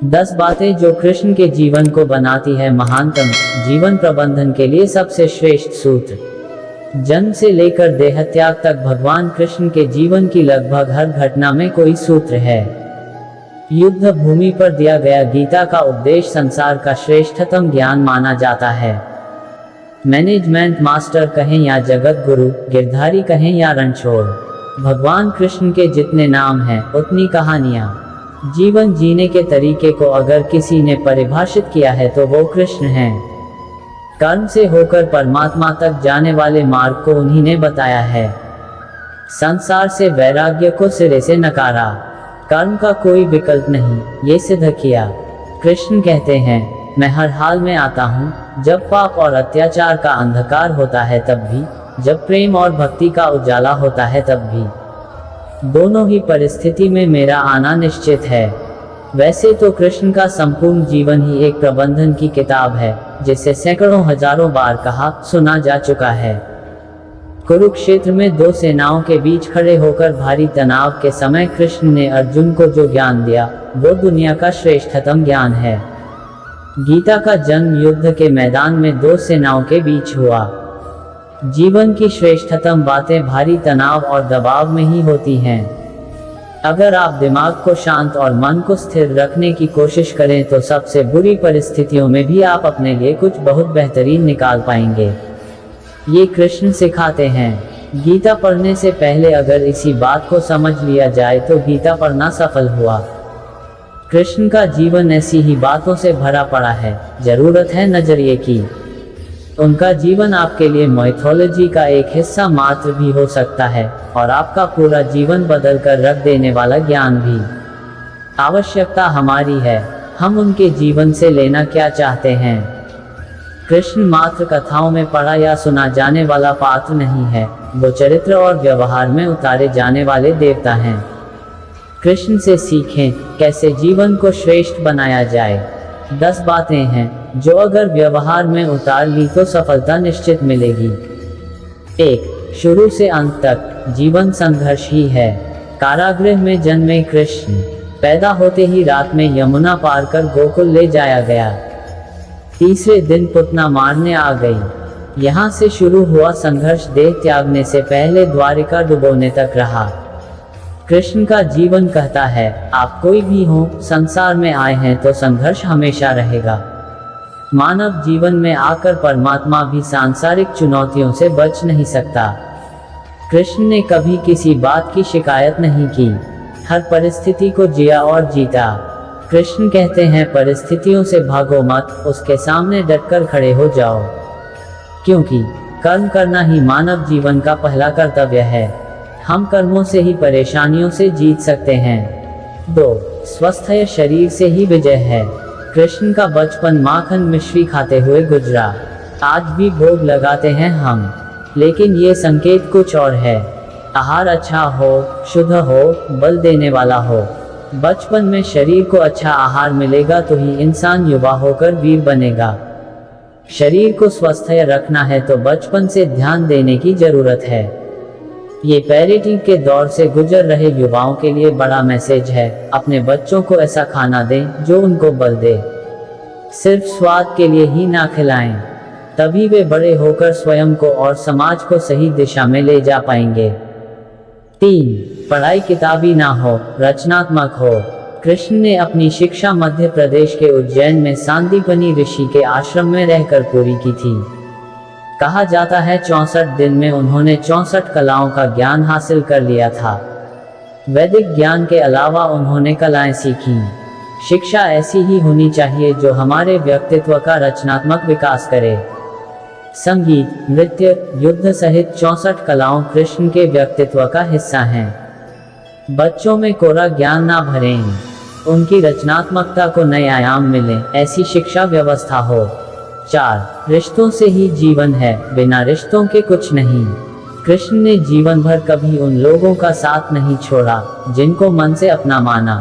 10 बातें जो कृष्ण के जीवन को बनाती है महानतम। जीवन प्रबंधन के लिए सबसे श्रेष्ठ सूत्र। जन्म से लेकर देह त्याग तक भगवान कृष्ण के जीवन की लगभग हर घटना में कोई सूत्र है। युद्ध भूमि पर दिया गया गीता का उपदेश संसार का श्रेष्ठतम ज्ञान माना जाता है। मैनेजमेंट मास्टर कहें या जगत गुरु, गिरधारी कहें या रणछोड़, भगवान कृष्ण के जितने नाम हैं उतनी कहानियां। जीवन जीने के तरीके को अगर किसी ने परिभाषित किया है तो वो कृष्ण हैं। कर्म से होकर परमात्मा तक जाने वाले मार्ग को उन्हीं ने बताया है। संसार से वैराग्य को सिरे से नकारा, कर्म का कोई विकल्प नहीं, ये सिद्ध किया। कृष्ण कहते हैं, मैं हर हाल में आता हूँ, जब पाप और अत्याचार का अंधकार होता है तब भी, जब प्रेम और भक्ति का उजाला होता है तब भी। दोनों ही परिस्थिति में मेरा आना निश्चित है। वैसे तो कृष्ण का संपूर्ण जीवन ही एक प्रबंधन की किताब है, जिसे सैकड़ों हजारों बार कहा सुना जा चुका है। कुरुक्षेत्र में दो सेनाओं के बीच खड़े होकर भारी तनाव के समय कृष्ण ने अर्जुन को जो ज्ञान दिया वो दुनिया का श्रेष्ठतम ज्ञान है। गीता का जन्म युद्ध के मैदान में दो सेनाओं के बीच हुआ। जीवन की श्रेष्ठतम बातें भारी तनाव और दबाव में ही होती हैं। अगर आप दिमाग को शांत और मन को स्थिर रखने की कोशिश करें तो सबसे बुरी परिस्थितियों में भी आप अपने लिए कुछ बहुत बेहतरीन निकाल पाएंगे। ये कृष्ण सिखाते हैं। गीता पढ़ने से पहले अगर इसी बात को समझ लिया जाए तो गीता पढ़ना सफल हुआ। कृष्ण का जीवन ऐसी ही बातों से भरा पड़ा है, जरूरत है नजरिए की। उनका जीवन आपके लिए माइथोलॉजी का एक हिस्सा मात्र भी हो सकता है और आपका पूरा जीवन बदल कर रख देने वाला ज्ञान भी। आवश्यकता हमारी है, हम उनके जीवन से लेना क्या चाहते हैं। कृष्ण मात्र कथाओं में पढ़ा या सुना जाने वाला पात्र नहीं है, वो चरित्र और व्यवहार में उतारे जाने वाले देवता हैं। कृष्ण से सीखें कैसे जीवन को श्रेष्ठ बनाया जाए। 10 बातें हैं जो अगर व्यवहार में उतार ली तो सफलता निश्चित मिलेगी। 1. शुरू से अंत तक जीवन संघर्ष ही है। कारागृह में जन्मे कृष्ण पैदा होते ही रात में यमुना पार कर गोकुल ले जाया गया। तीसरे दिन पुतना मारने आ गई। यहाँ से शुरू हुआ संघर्ष देह त्यागने से पहले द्वारिका डुबोने तक रहा। कृष्ण का जीवन कहता है, आप कोई भी हो, संसार में आए हैं तो संघर्ष हमेशा रहेगा। मानव जीवन में आकर परमात्मा भी सांसारिक चुनौतियों से बच नहीं सकता। कृष्ण ने कभी किसी बात की शिकायत नहीं की, हर परिस्थिति को जिया और जीता। कृष्ण कहते हैं, परिस्थितियों से भागो मत, उसके सामने डटकर खड़े हो जाओ, क्योंकि कर्म करना ही मानव जीवन का पहला कर्तव्य है। हम कर्मों से ही परेशानियों से जीत सकते हैं। 2. स्वस्थ शरीर से ही विजय है। कृष्ण का बचपन माखन मिश्री खाते हुए गुजरा। आज भी भोग लगाते हैं हम, लेकिन ये संकेत कुछ और है। आहार अच्छा हो, शुद्ध हो, बल देने वाला हो। बचपन में शरीर को अच्छा आहार मिलेगा तो ही इंसान युवा होकर वीर बनेगा। शरीर को स्वस्थ रखना है तो बचपन से ध्यान देने की जरूरत है। ये पेरेंटिंग के दौर से गुजर रहे युवाओं के लिए बड़ा मैसेज है। अपने बच्चों को ऐसा खाना दें जो उनको बल दे। सिर्फ स्वाद के लिए ही ना खिलाएं, तभी वे बड़े होकर स्वयं को और समाज को सही दिशा में ले जा पाएंगे। 3. पढ़ाई किताबी ना हो, रचनात्मक हो। कृष्ण ने अपनी शिक्षा मध्य प्रदेश के उज्जैन में सांदीपनी ऋषि के आश्रम में रहकर पूरी की थी। कहा जाता है 64 दिन में उन्होंने 64 कलाओं का ज्ञान हासिल कर लिया था। वैदिक ज्ञान के अलावा उन्होंने कलाएं सीखी। शिक्षा ऐसी ही होनी चाहिए जो हमारे व्यक्तित्व का रचनात्मक विकास करे। संगीत, नृत्य, युद्ध सहित 64 कलाओं कृष्ण के व्यक्तित्व का हिस्सा हैं। बच्चों में कोरा ज्ञान ना भरें, उनकी रचनात्मकता को नए आयाम मिले, ऐसी शिक्षा व्यवस्था हो। 4. रिश्तों से ही जीवन है, बिना रिश्तों के कुछ नहीं। कृष्ण ने जीवन भर कभी उन लोगों का साथ नहीं छोड़ा जिनको मन से अपना माना।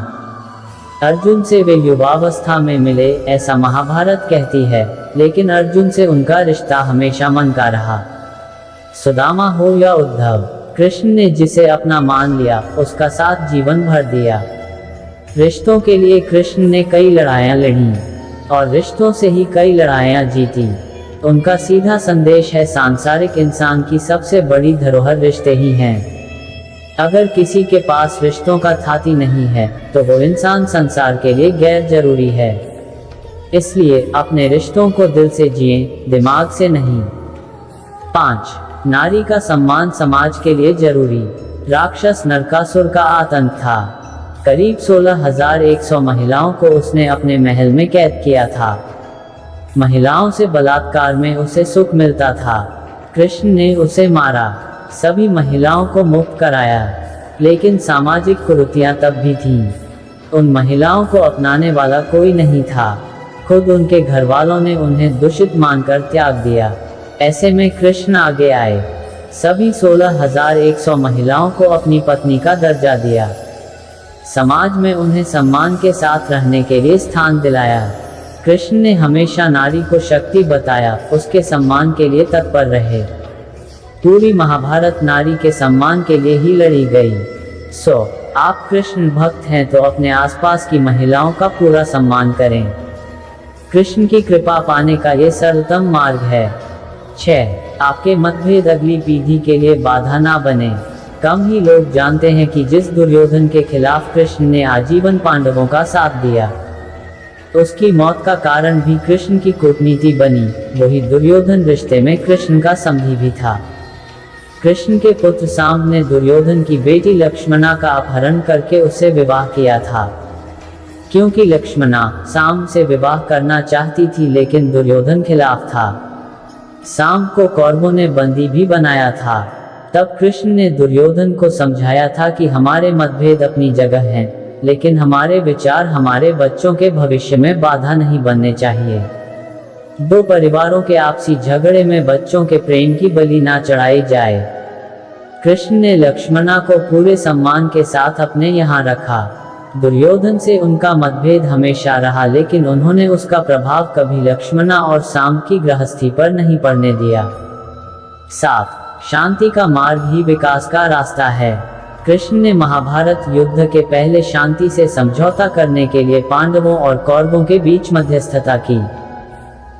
अर्जुन से वे युवावस्था में मिले, ऐसा महाभारत कहती है, लेकिन अर्जुन से उनका रिश्ता हमेशा मन का रहा। सुदामा हो या उद्धव, कृष्ण ने जिसे अपना मान लिया उसका साथ जीवन भर दिया। रिश्तों के लिए कृष्ण ने कई लड़ाइयाँ लड़ी और रिश्तों से ही कई लड़ाइयाँ जीती। उनका सीधा संदेश है, सांसारिक इंसान की सबसे बड़ी धरोहर रिश्ते ही हैं। अगर किसी के पास रिश्तों का थाती नहीं है तो वो इंसान संसार के लिए गैर जरूरी है। इसलिए अपने रिश्तों को दिल से जिएं, दिमाग से नहीं। 5. नारी का सम्मान समाज के लिए जरूरी। राक्षस नरकासुर का आतंक था। करीब 16,100 महिलाओं को उसने अपने महल में कैद किया था। महिलाओं से बलात्कार में उसे सुख मिलता था। कृष्ण ने उसे मारा, सभी महिलाओं को मुक्त कराया, लेकिन सामाजिक कुरीतियां तब भी थीं। उन महिलाओं को अपनाने वाला कोई नहीं था। खुद उनके घर वालों ने उन्हें दूषित मानकर त्याग दिया। ऐसे में कृष्ण आगे आए, सभी 16,100 महिलाओं को अपनी पत्नी का दर्जा दिया। समाज में उन्हें सम्मान के साथ रहने के लिए स्थान दिलाया। कृष्ण ने हमेशा नारी को शक्ति बताया, उसके सम्मान के लिए तत्पर रहे। पूरी महाभारत नारी के सम्मान के लिए ही लड़ी गई। आप कृष्ण भक्त हैं तो अपने आसपास की महिलाओं का पूरा सम्मान करें। कृष्ण की कृपा पाने का ये सरलतम मार्ग है। 6. आपके मतभेद अगली पीढ़ी के लिए बाधा ना बने। कम ही लोग जानते हैं कि जिस दुर्योधन के खिलाफ कृष्ण ने आजीवन पांडवों का साथ दिया, उसकी मौत का कारण भी कृष्ण की कूटनीति बनी। वही दुर्योधन रिश्ते में कृष्ण का संगी भी था। कृष्ण के पुत्र सांब ने दुर्योधन की बेटी लक्ष्मणा का अपहरण करके उससे विवाह किया था। क्योंकि लक्ष्मणा सांब से विवाह करना चाहती थी, लेकिन दुर्योधन खिलाफ था। सांब को कौरवों ने बंदी भी बनाया था। तब कृष्ण ने दुर्योधन को समझाया था कि हमारे मतभेद अपनी जगह हैं, लेकिन हमारे विचार हमारे बच्चों के भविष्य में बाधा नहीं बनने चाहिए। दो परिवारों के आपसी झगड़े में बच्चों के प्रेम की बलि ना चढ़ाई जाए। कृष्ण ने लक्ष्मणा को पूरे सम्मान के साथ अपने यहाँ रखा। दुर्योधन से उनका मतभेद हमेशा रहा, लेकिन उन्होंने उसका प्रभाव कभी लक्ष्मणा और सांब की गृहस्थी पर नहीं पड़ने दिया। 7. शांति का मार्ग ही विकास का रास्ता है। कृष्ण ने महाभारत युद्ध के पहले शांति से समझौता करने के लिए पांडवों और कौरवों के बीच मध्यस्थता की।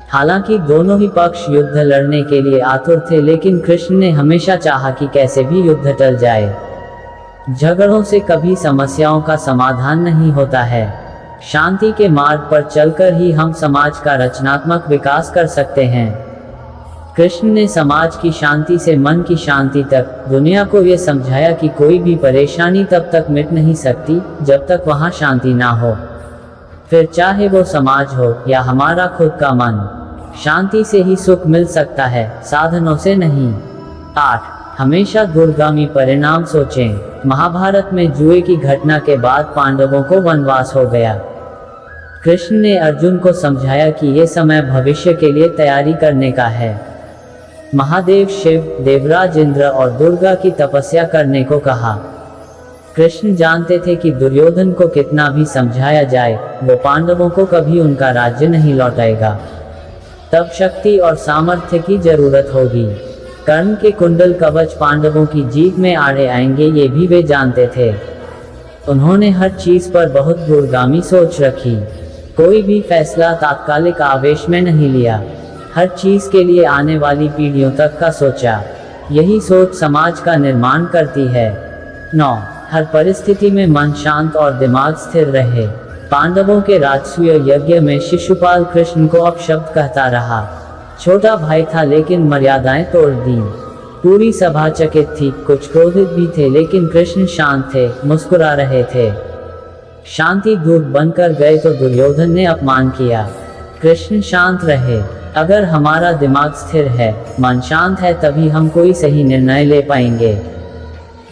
हालांकि दोनों ही पक्ष युद्ध लड़ने के लिए आतुर थे, लेकिन कृष्ण ने हमेशा चाहा कि कैसे भी युद्ध टल जाए। झगड़ों से कभी समस्याओं का समाधान नहीं होता है। शांति के मार्ग पर चलकर ही हम समाज का रचनात्मक विकास कर सकते हैं। कृष्ण ने समाज की शांति से मन की शांति तक दुनिया को ये समझाया कि कोई भी परेशानी तब तक मिट नहीं सकती जब तक वहाँ शांति ना हो। फिर चाहे वो समाज हो या हमारा खुद का मन, शांति से ही सुख मिल सकता है, साधनों से नहीं। 8. हमेशा दूरगामी परिणाम सोचें। महाभारत में जुए की घटना के बाद पांडवों को वनवास हो गया। कृष्ण ने अर्जुन को समझाया कि ये समय भविष्य के लिए तैयारी करने का है। महादेव शिव, देवराज इंद्र और दुर्गा की तपस्या करने को कहा। कृष्ण जानते थे कि दुर्योधन को कितना भी समझाया जाए, वो पांडवों को कभी उनका राज्य नहीं लौटाएगा। तब शक्ति और सामर्थ्य की जरूरत होगी। कर्ण के कुंडल कवच पांडवों की जीत में आड़े आएंगे, ये भी वे जानते थे। उन्होंने हर चीज पर बहुत दूरगामी सोच रखी। कोई भी फैसला तात्कालिक आवेश में नहीं लिया। हर चीज के लिए आने वाली पीढ़ियों तक का सोचा। यही सोच समाज का निर्माण करती है। 9. हर परिस्थिति में मन शांत और दिमाग स्थिर रहे। पांडवों के राजसूय यज्ञ में शिशुपाल कृष्ण को अपशब्द कहता रहा। छोटा भाई था लेकिन मर्यादाएं तोड़ दी। पूरी सभा चकित थी, कुछ क्रोधित भी थे, लेकिन कृष्ण शांत थे, मुस्कुरा रहे थे। शांति दूत बनकर गए तो दुर्योधन ने अपमान किया। कृष्ण शांत रहे। अगर हमारा दिमाग स्थिर है, मन शांत है, तभी हम कोई सही निर्णय ले पाएंगे।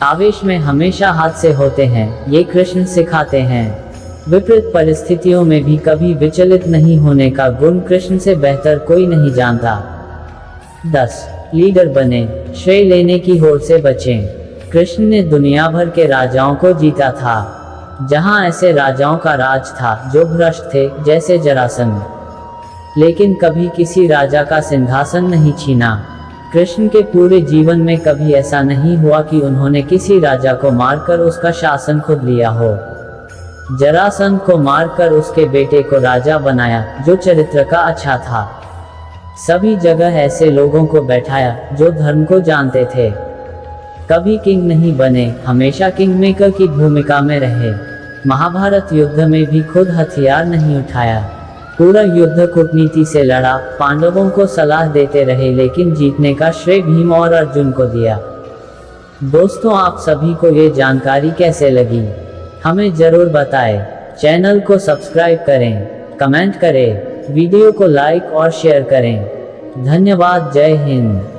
आवेश में हमेशा हादसे होते हैं, ये कृष्ण सिखाते हैं। विपरीत परिस्थितियों में भी कभी विचलित नहीं होने का गुण कृष्ण से बेहतर कोई नहीं जानता। 10. लीडर बने, श्रेय लेने की होड़ से बचें। कृष्ण ने दुनिया भर के राजाओं को जीता था। जहां ऐसे राजाओं का राज था जो भ्रष्ट थे, जैसे जरासंध, लेकिन कभी किसी राजा का सिंहासन नहीं छीना। कृष्ण के पूरे जीवन में कभी ऐसा नहीं हुआ कि उन्होंने किसी राजा को मारकर उसका शासन खुद लिया हो। जरासंध को मारकर उसके बेटे को राजा बनाया, जो चरित्र का अच्छा था। सभी जगह ऐसे लोगों को बैठाया जो धर्म को जानते थे। कभी किंग नहीं बने, हमेशा किंग मेकर की भूमिका में रहे। महाभारत युद्ध में भी खुद हथियार नहीं उठाया, पूरा युद्ध कूटनीति से लड़ा। पांडवों को सलाह देते रहे, लेकिन जीतने का श्रेय भीम और अर्जुन को दिया। दोस्तों, आप सभी को ये जानकारी कैसे लगी, हमें जरूर बताएं। चैनल को सब्सक्राइब करें, कमेंट करें, वीडियो को लाइक और शेयर करें। धन्यवाद। जय हिंद।